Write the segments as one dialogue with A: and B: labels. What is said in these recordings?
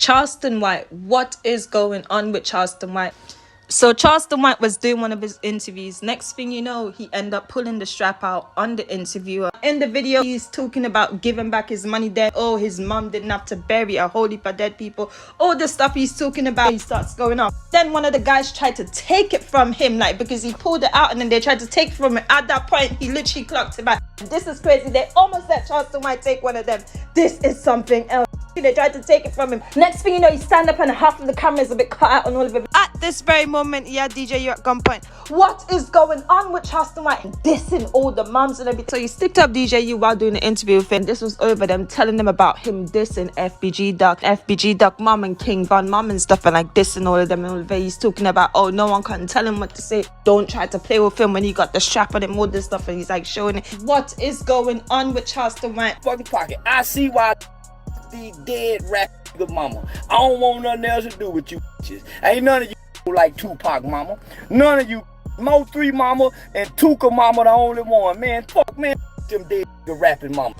A: Charleston White. What is going on with Charleston White? So Charleston White was doing one of his interviews. Next thing you know, he ended up pulling the strap out on the interviewer. In the video, he's talking about giving back his money there. Oh, his mom didn't have to bury a whole heap of dead people. All the stuff he's talking about, he starts going off. Then one of the guys tried to take it from him, like, because he pulled it out and then they tried to take it from him. At that point, he literally clocked it back. This is crazy. They almost let Charleston White take one of them. This is something else. They tried to take it from him. Next thing you know, he stand up and half of the camera is a bit cut out on all of it. At this very moment, yeah, DJ, you're at gunpoint. What is going on with Charleston White? Dissing all the mums and everything. So he sticked up DJU while doing the interview with him. This was over them telling them about him dissing FBG Duck mom and King Von mom and stuff, and like dissing all of them and all of it. He's talking about, oh, no one can tell him what to say. Don't try to play with him when he got the strap on him, all this stuff, and he's like showing it. What is going on with Charleston White?
B: Fucking pocket. I see why the dead rap mama. I don't want nothing else to do with you bitches. Ain't none of you like Tupac mama. None of you Mo 3 mama and Tuka mama the only one. Man, fuck man, them dead rapping mama.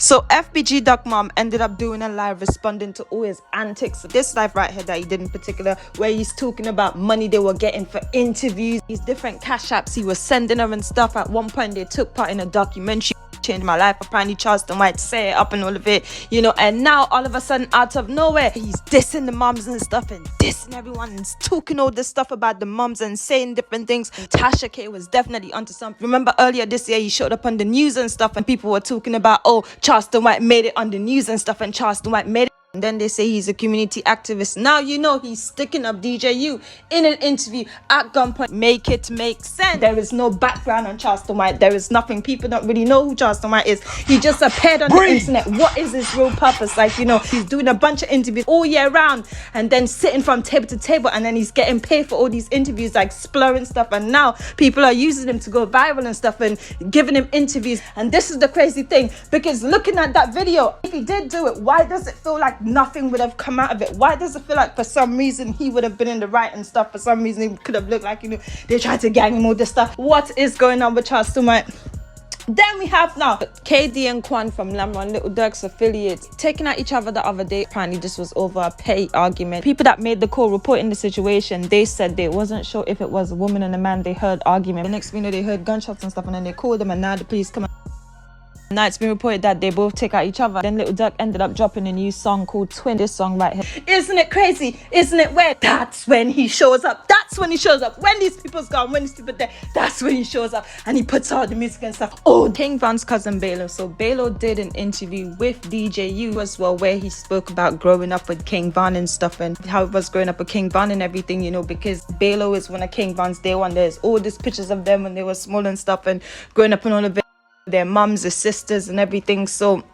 A: So FBG Duck Mom ended up doing a live responding to all his antics. This live right here that he did in particular, where he's talking about money they were getting for interviews, these different cash apps he was sending her and stuff. At one point they took part in a documentary, Changed My Life. Apparently Charleston White set it up and all of it, you know, and now all of a sudden out of nowhere he's dissing the moms and stuff and dissing everyone and talking all this stuff about the moms and saying different things. Tasha K was definitely onto something. Remember earlier this year he showed up on the news and stuff and people were talking about, oh, Charleston White made it on the news and stuff, and Charleston White made it. And then they say he's a community activist. Now you know he's sticking up DJU in an interview at gunpoint. Make it make sense. There is no background on Charleston White. There is nothing. People don't really know who Charleston White is. He just appeared on the internet. What is his real purpose? Like, you know, he's doing a bunch of interviews all year round and then sitting from table to table, and then he's getting paid for all these interviews, like splurring stuff. And now people are using him to go viral and stuff and giving him interviews. And this is the crazy thing, because looking at that video, if he did do it, why does it feel like nothing would have come out of it? Why does it feel like for some reason he would have been in the right and stuff? For some reason he could have looked like, you know, they tried to gang him, all this stuff. What is going on with Charleston White? Then we have now KD and Quan from Lamron, Little Dirk's affiliates, taking at each other the other day. Apparently this was over a petty argument. People that made the call reporting the situation, they said they wasn't sure if it was a woman and a man. They heard argument. The next thing you know, they heard gunshots and stuff, and then they called them, and now the police come. Now it's been reported that they both take out each other. Then Little Dirk ended up dropping a new song called Twin. This song right here. Isn't it crazy? Isn't it weird? That's when he shows up. That's when he shows up. When these people's gone, when these people there, that's when he shows up and he puts out the music and stuff. Oh, King Von's cousin Baylo. So Baylo did an interview with DJU as well, where he spoke about growing up with King Von and stuff, and how it was growing up with King Von and everything, you know, because Baylo is one of King Von's day one. There's all these pictures of them when they were small and stuff and growing up and all of it. Their mums, their sisters and everything. So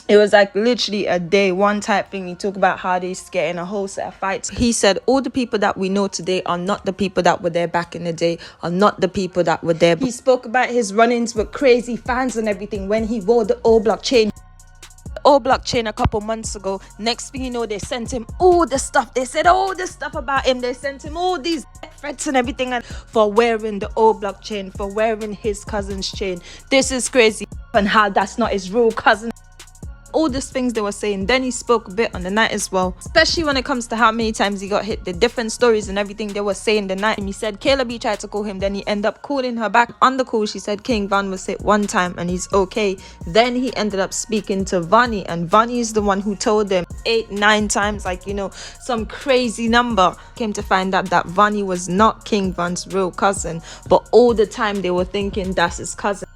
A: it was like literally a day one type thing. He talked about how they get in a whole set of fights. He said all the people that we know today are not the people that were there back in the day, are not the people that were there. He spoke about his run-ins with crazy fans and everything when he wore the all block chain. All block chain a couple months ago. Next thing you know, they sent him all the stuff. They said all this stuff about him. They sent him all these threats and everything, and for wearing the all block chain, for wearing his cousin's chain. This is crazy, and how that's not his real cousin. All these things they were saying. Then he spoke a bit on the night as well, especially when it comes to how many times he got hit, the different stories and everything they were saying the night. And he said Kayla B tried to call him, then he ended up calling her back. On the call she said King Von was hit one time and he's okay. Then he ended up speaking to Vonnie, and Vonnie is the one who told them 8-9 times, like, you know, some crazy number. Came to find out that Vonnie was not King Von's real cousin, but all the time they were thinking that's his cousin.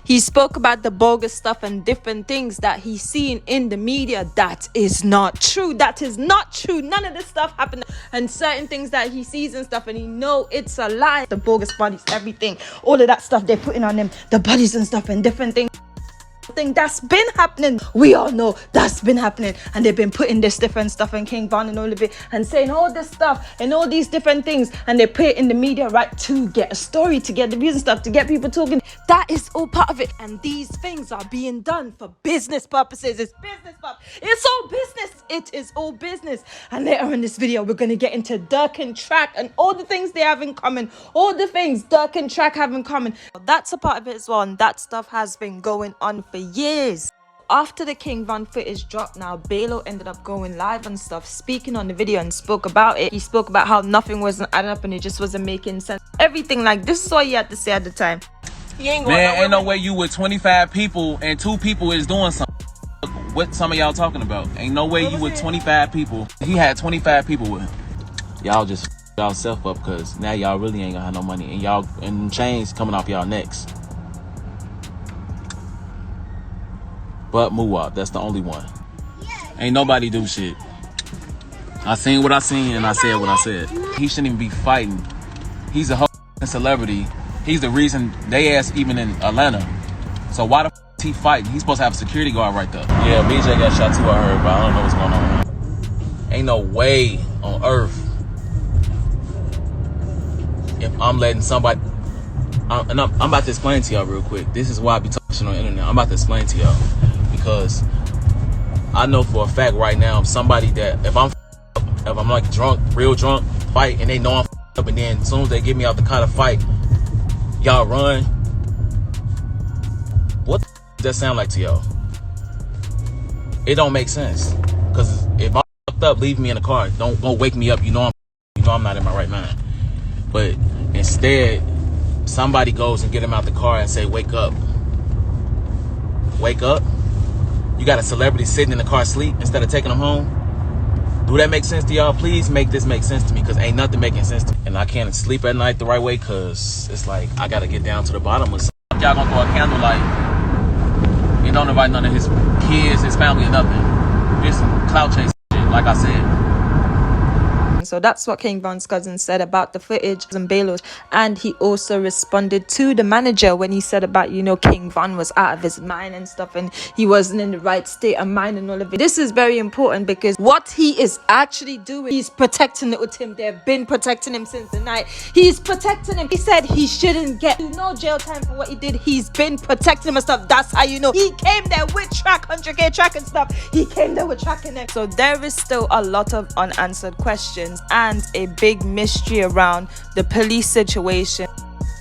A: He spoke about the bogus stuff and different things that he's seen in the media. That is not true. That is not true. None of this stuff happened. And certain things that he sees and stuff, and he know it's a lie. The bogus bodies, everything, all of that stuff they're putting on him, the bodies and stuff and different things. That's been happening. We all know that's been happening, and they've been putting this different stuff in King Von and all of it, and saying all this stuff and all these different things, and they put it in the media, right, to get a story, to get the views and stuff, to get people talking. That is all part of it, and these things are being done for business purposes. It's business purpose. It's all business. It is all business. And later in this video, we're going to get into Dirk and Track and all the things they have in common, all the things Dirk and Track have in common. That's a part of it as well, and that stuff has been going on for years. after the King Von footage dropped now, Baylo ended up going live and stuff, speaking on the video and spoke about it. He spoke about how nothing wasn't adding up and it just wasn't making sense. Everything, like, this is all he had to say at the time.
C: Man, ain't no way you with 25 people and 2 people is doing something. What some of y'all talking about? Ain't no way you with 25 people. He had 25 people with him. Y'all just y'all self up because now y'all really ain't gonna have no money and y'all and chains coming off y'all necks. But Muwab, that's the only one. Ain't nobody do shit. I seen what I seen and I said what I said. He shouldn't even be fighting. He's a whole celebrity. He's the reason they ass even in Atlanta. So why the is he fighting? He's supposed to have a security guard right there. Yeah, BJ got shot too, I heard, but I don't know what's going on. Ain't no way on earth if I'm letting somebody... I'm about to explain to y'all real quick. This is why I be talking on the internet. I'm about to explain to y'all. Because I know for a fact right now, somebody that if I'm like drunk, real drunk, fight, and they know I'm up, and then as soon as they get me out the car to fight, y'all run. What does that sound like to y'all? It don't make sense. Cause if I'm fucked up, leave me in the car. Don't wake me up. You know I'm not in my right mind. But instead, somebody goes and get him out the car and say, "Wake up, wake up." You got a celebrity sitting in the car asleep instead of taking him home. Do that make sense to y'all? Please make this make sense to me, because ain't nothing making sense to me. And I can't sleep at night the right way because it's like I got to get down to the bottom of something. Y'all gonna throw a candlelight and don't invite none of his kids, his family, or nothing. Just some clout chase shit, like I said.
A: So that's what King Von's cousin said about the footage and Baylo. And he also responded to the manager when he said about, you know, King Von was out of his mind and stuff and he wasn't in the right state of mind and all of it. This is very important because what he is actually doing, he's protecting little Tim. They've been protecting him since the night. He's protecting him. He said he shouldn't get no jail time for what he did. He's been protecting him and stuff. That's how you know. He came there with track, 100K track and stuff. He came there with tracking them. So there is still a lot of unanswered questions and a big mystery around the police situation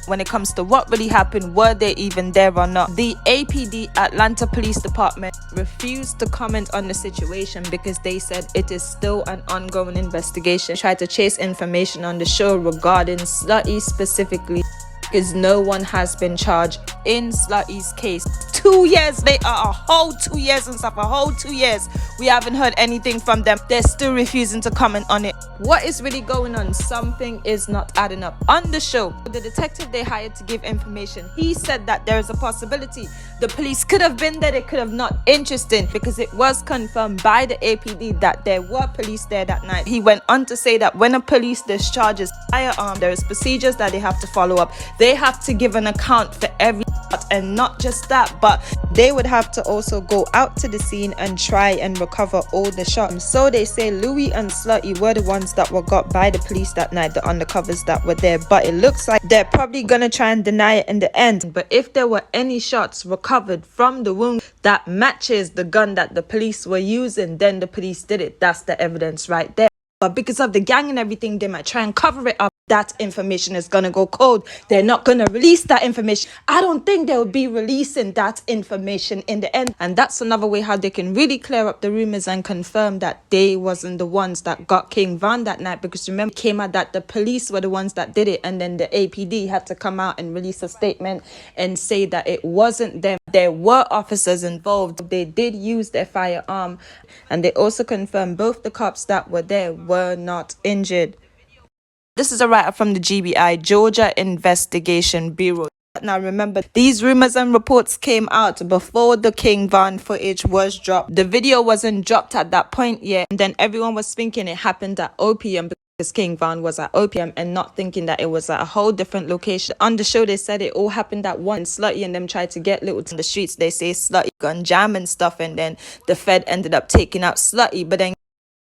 A: when it comes to what really happened. Were they even there or not? The APD, Atlanta Police Department, refused to comment on the situation because they said it is still an ongoing investigation. Tried to chase information on the show regarding Slutty specifically, because no one has been charged in Slutty's case. 2 years later, a whole 2 years and stuff, a whole 2 years, we haven't heard anything from them. They're still refusing to comment on it. What is really going on? Something is not adding up. On the show, the detective they hired to give information, he said that there is a possibility the police could have been there, they could have not. Interesting, because it was confirmed by the APD that there were police there that night. He went on to say that when a police discharges firearm, there is procedures that they have to follow up. They have to give an account for every shot, and not just that, but they would have to also go out to the scene and try and recover all the shots. So they say Louis and Slutty were the ones that were got by the police that night, the undercovers that were there, but it looks like they're probably gonna try and deny it in the end. But if there were any shots recovered from the wound that matches the gun that the police were using, then the police did it. That's the evidence right there. But because of the gang and everything, they might try and cover it up. That information is gonna go cold. They're not gonna release that information. I don't think they'll be releasing that information in the end. And that's another way how they can really clear up the rumors and confirm that they wasn't the ones that got King Von that night. Because remember, it came out that the police were the ones that did it, and then the APD had to come out and release a statement and say that it wasn't them. There were officers involved. They did use their firearm, and they also confirmed both the cops that were there were not injured. This is a write-up from the GBI, Georgia Investigation Bureau. Now remember, these rumors and reports came out before the King Von footage was dropped. The video wasn't dropped at that point yet, and then everyone was thinking it happened at OPM because King Von was at OPM, and not thinking that it was at a whole different location. On the show, they said it all happened at once. Slutty and them tried to get little in the streets. They say Slutty gun jam and stuff, and then the Fed ended up taking out Slutty. But then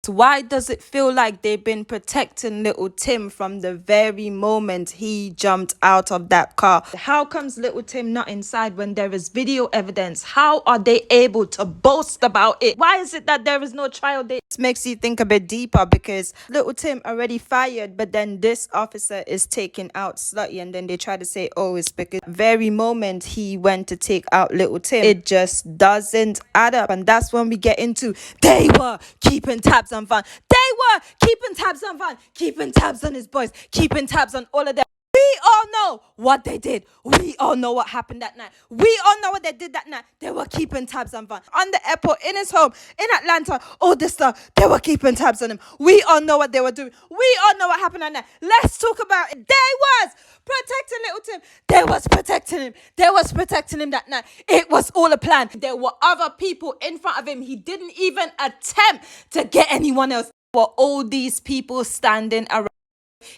A: Why does it feel like they've been protecting little Tim from the very moment he jumped out of that car? How comes little Tim not inside when there is video evidence? How are they able to boast about it? Why is it that there is no trial date? This makes you think a bit deeper, because little Tim already fired, but then this officer is taking out Slutty, and then they try to say, oh, it's because the very moment he went to take out little Tim. It just doesn't add up. And that's when we get into they were keeping tabs on Van. They were keeping tabs on Van, keeping tabs on his boys, keeping tabs on all of them. We all know what they did. We all know what happened that night. We all know what they did that night. They were keeping tabs on Van. On the airport, in his home, in Atlanta, all this stuff. They were keeping tabs on him. We all know what they were doing. We all know what happened that night. Let's talk about it. They was protecting little Tim. They was protecting him. They was protecting him that night. It was all a plan. There were other people in front of him. He didn't even attempt to get anyone else. There were all these people standing around.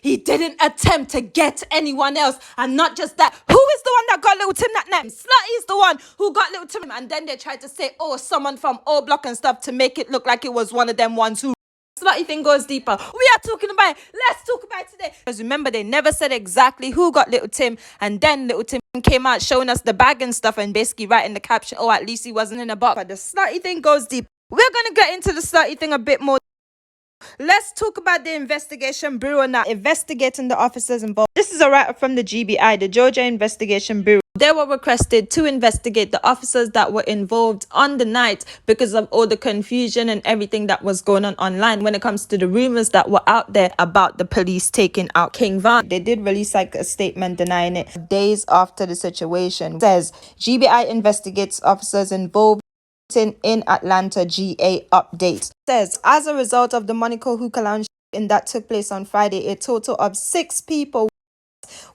A: He didn't attempt to get anyone else. And not just that, who is the one that got little Tim that night? Slutty is the one who got little Tim. And then they tried to say, oh, someone from O Block and stuff, to make it look like it was one of them ones who... Slutty thing goes deeper. We are talking about it. Let's talk about it today. Because remember, they never said exactly who got little Tim. And then little Tim came out showing us the bag and stuff, and basically writing the caption, oh, at least he wasn't in a box. But the Slutty thing goes deep. We're going to get into the Slutty thing a bit more. Let's talk about the investigation bureau now, investigating the officers involved. This is a write-up from the GBI, the Georgia Investigation Bureau. They were requested to investigate the officers that were involved on the night because of all the confusion and everything that was going on online when it comes to the rumors that were out there about the police taking out King Von. They did release like a statement denying it days after the situation. It says GBI investigates officers involved in Atlanta. GA update says, as a result of the Monaco hookah lounge that took place on Friday, a total of 6 people,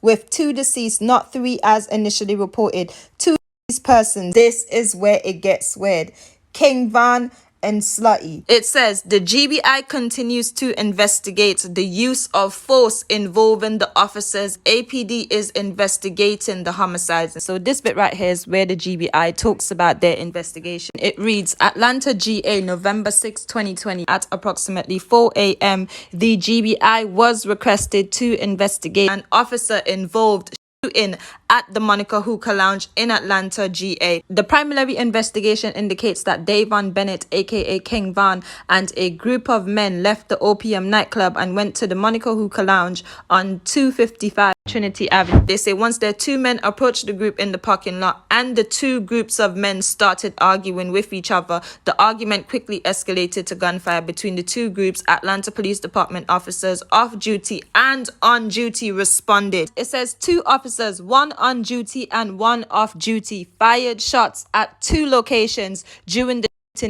A: with 2 deceased, not 3 as initially reported. 2 persons. This is where it gets weird. King Von and Slutty. It says the GBI continues to investigate the use of force involving the officers. APD is investigating the homicides. So this bit right here is where the GBI talks about their investigation. It reads, Atlanta GA, November 6, 2020, at approximately 4 a.m. the GBI was requested to investigate an officer involved in at the Monaco Hookah Lounge in Atlanta, GA. The preliminary investigation indicates that Davon Bennett, aka King Von, and a group of men left the OPM nightclub and went to the Monaco Hookah Lounge on 255 Trinity Avenue. They say once their 2 men approached the group in the parking lot and the 2 groups of men started arguing with each other, the argument quickly escalated to gunfire between the 2 groups. Atlanta Police Department officers off duty and on duty responded. It says 2 officers, 1 on duty and 1 off duty, fired shots at 2 locations during the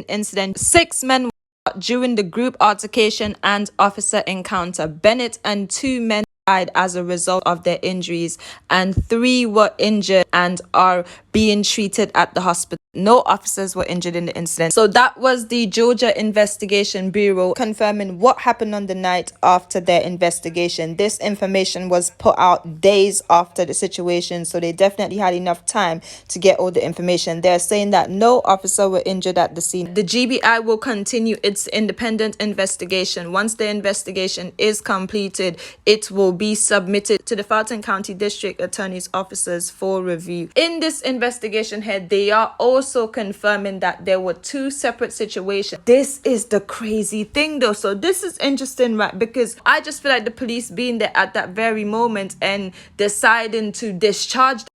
A: incident. 6 men were shot during the group altercation and officer encounter. Bennett and 2 men died as a result of their injuries, and 3 were injured and are being treated at the hospital. No officers were injured in the incident. So that was the Georgia Investigation Bureau confirming what happened on the night after their investigation. This information was put out days after the situation, so they definitely had enough time to get all the information. They're saying that no officer were injured at the scene. The GBI will continue its independent investigation. Once the investigation is completed, it will be submitted to the Fulton County District Attorney's offices for review. In this investigation head, they are also confirming that there were 2 separate situations. This is the crazy thing though. So this is interesting, right? Because I just feel like the police being there at that very moment and deciding to discharge them,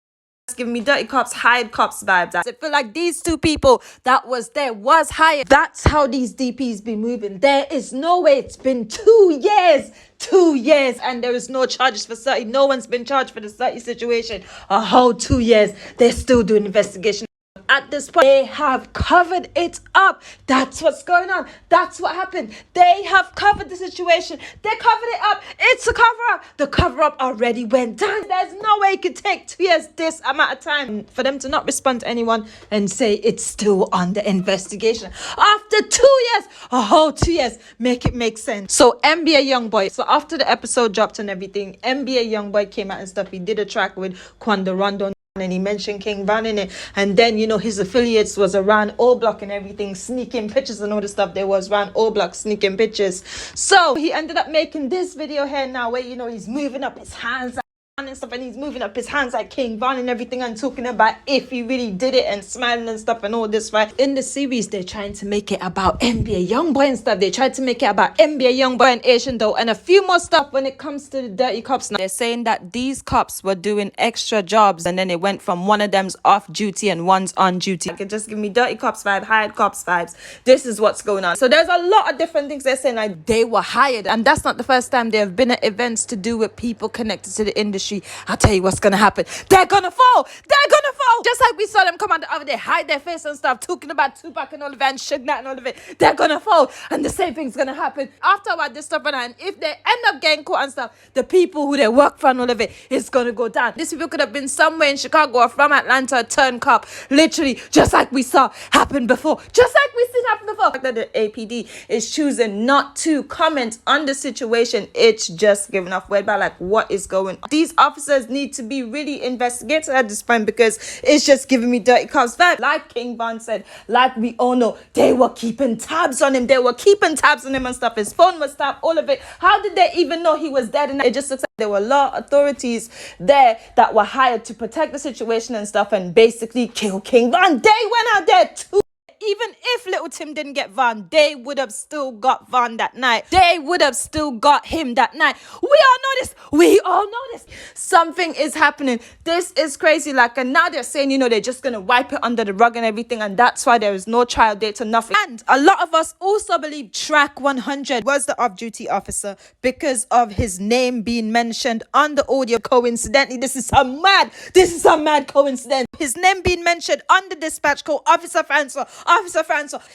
A: giving me dirty cops, hired cops vibes. I feel like these 2 people that was there was hired. That's how these DPs be moving. There is no way. It's been 2 years. 2 years and there is no charges for Slutty. No one's been charged for the Slutty situation. A whole 2 years. They're still doing investigation. At this point, they have covered it up. That's what's going on. That's what happened. They have covered the situation. They covered it up. It's a cover-up. The cover-up already went down. There's no way it could take 2 years, this amount of time, for them to not respond to anyone and say it's still under investigation. After 2 years, a whole 2 years, make it make sense. So NBA Youngboy. So after the episode dropped and everything, NBA Youngboy came out and stuff. He did a track with Quando Rondo. and he mentioned King Von in it, and then his affiliates was around O Block and everything, sneaking pictures and all the stuff. There was around O Block sneaking pictures. So he ended up making this video here now where he's moving up his hands and stuff, and he's moving up his hands like King Von and everything, and talking about if he really did it and smiling and stuff and all this, right? In the series, they're trying to make it about NBA Youngboy and stuff. They tried to make it about NBA Youngboy and Asian Doll and a few more stuff when it comes to the dirty cops. Now they're saying that these cops were doing extra jobs, and then it went from one of them's off duty and one's on duty. It just give me dirty cops vibe, hired cops vibes. This is what's going on. So there's a lot of different things they're saying, like they were hired, and that's not the first time there have been at events to do with people connected to the industry. I'll tell you what's gonna happen. They're gonna fall. They're gonna fall. Just like we saw them come out the other day, hide their face and stuff, talking about Tupac and all of it, and Suge Knight and all of it. They're gonna fall, and the same thing's gonna happen after what this stuff, and if they end up getting caught and stuff, the people who they work for and all of it is gonna go down. These people could have been somewhere in Chicago or from Atlanta, turned cop, literally, just like we saw happen before. Just like we seen happen before. That the APD is choosing not to comment on the situation. It's just giving off word about like what is going on. These officers need to be really investigated at this point, because it's just giving me dirty cops vibe. Like King Von said, like we all know, they were keeping tabs on him. They were keeping tabs on him and stuff. His phone was tapped, all of it. How did they even know he was dead? And it just looks like there were a lot of authorities there that were hired to protect the situation and stuff, and basically kill King Von. They went out there too. Even if Little Tim didn't get Von, they would have still got Von that night. They would have still got him that night. We all know this. We all know this. Something is happening. This is crazy. Like, and now they're saying, they're just going to wipe it under the rug and everything. And that's why there is no trial date or nothing. And a lot of us also believe Track 100 was the off-duty officer because of his name being mentioned on the audio. Coincidentally, this is some mad coincidence. His name being mentioned on the dispatch call, Officer Francois.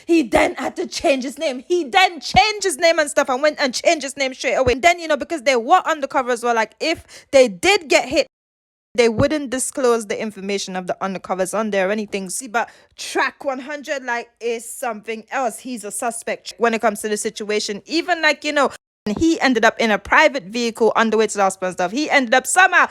A: He then had to change his name. He then changed his name and stuff and went and changed his name straight away. And then, because they were undercover as well, like if they did get hit, they wouldn't disclose the information of the undercovers on there or anything. See, but Track 100, like, is something else. He's a suspect when it comes to the situation. Even like, he ended up in a private vehicle on the way to the hospital and stuff. He ended up somehow,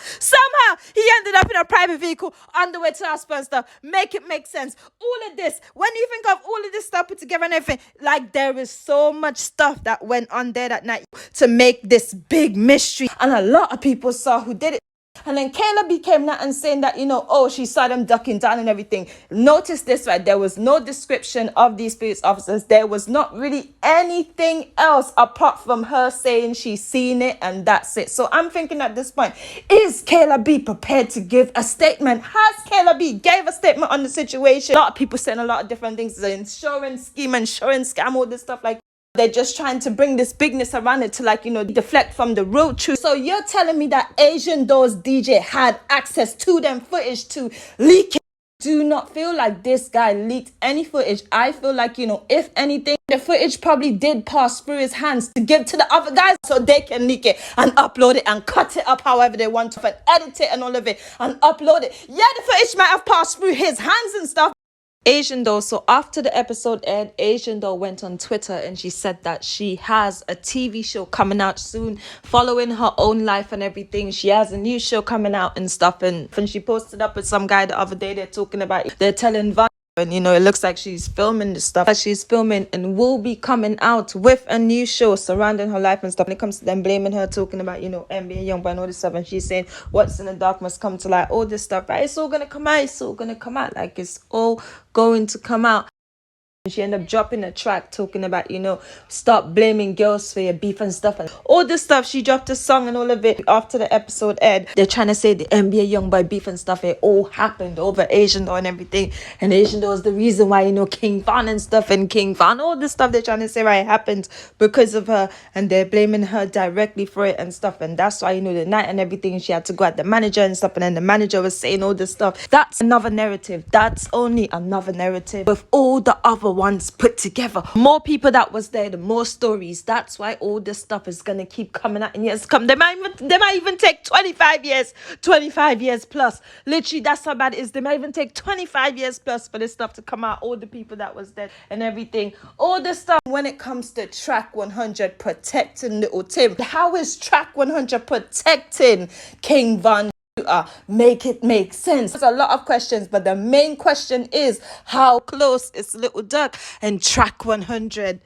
A: he ended up in a private vehicle on the way to the hospital and stuff. Make it make sense. All of this, when you think of all of this stuff put together and everything, like there is so much stuff that went on there that night to make this big mystery. And a lot of people saw who did it. And then Kayla became that and saying that, she saw them ducking down and everything. Notice this, right? There was no description of these police officers. There was not really anything else apart from her saying she's seen it and that's it. So I'm thinking at this point, is Kayla B prepared to give a statement? Has Kayla B gave a statement on the situation? A lot of people saying a lot of different things. The insurance scheme, insurance scam, all this stuff like they're just trying to bring this bigness around it to deflect from the real truth. So you're telling me that Asian Doll's DJ had access to them footage to leak it? Do not feel like this guy leaked any footage. I feel like, if anything, the footage probably did pass through his hands to give to the other guys so they can leak it and upload it and cut it up however they want to and edit it and all of it and upload it. Yeah, the footage might have passed through his hands and stuff. Asian Doll. So after the episode aired, Asian Doll went on Twitter and she said that she has a TV show coming out soon, following her own life and everything. She has a new show coming out and stuff. And when she posted up with some guy the other day, they're telling Van, and it looks like she's filming the stuff that she's filming and will be coming out with a new show surrounding her life and stuff. When it comes to them blaming her, talking about, NBA Youngboy and all this stuff, and she's saying what's in the dark must come to light, all this stuff, right? It's all gonna come out. Like it's all going to come out. She ended up dropping a track talking about, stop blaming girls for your beef and stuff. And all this stuff, she dropped a song and all of it after the episode aired. They're trying to say the NBA Youngboy beef and stuff, it all happened over Asian Doll and everything. And Asian Doll is the reason why, King Von and stuff, and King Von, all this stuff they're trying to say, right, happened because of her. And they're blaming her directly for it and stuff. And that's why, the night and everything, she had to go at the manager and stuff. And then the manager was saying all this stuff. That's another narrative. That's only another narrative with all the other ones put together. More people that was there, the more stories. That's why all this stuff is gonna keep coming out in years to come. They might even take 25 years plus. Literally, that's how bad it is. They might even take 25 years plus for this stuff to come out. All the people that was there and everything. All this stuff when it comes to Track 100 protecting Little Tim. How is Track 100 protecting King Von? make it make sense. There's a lot of questions, but the main question is how close is Little Duck and track 100?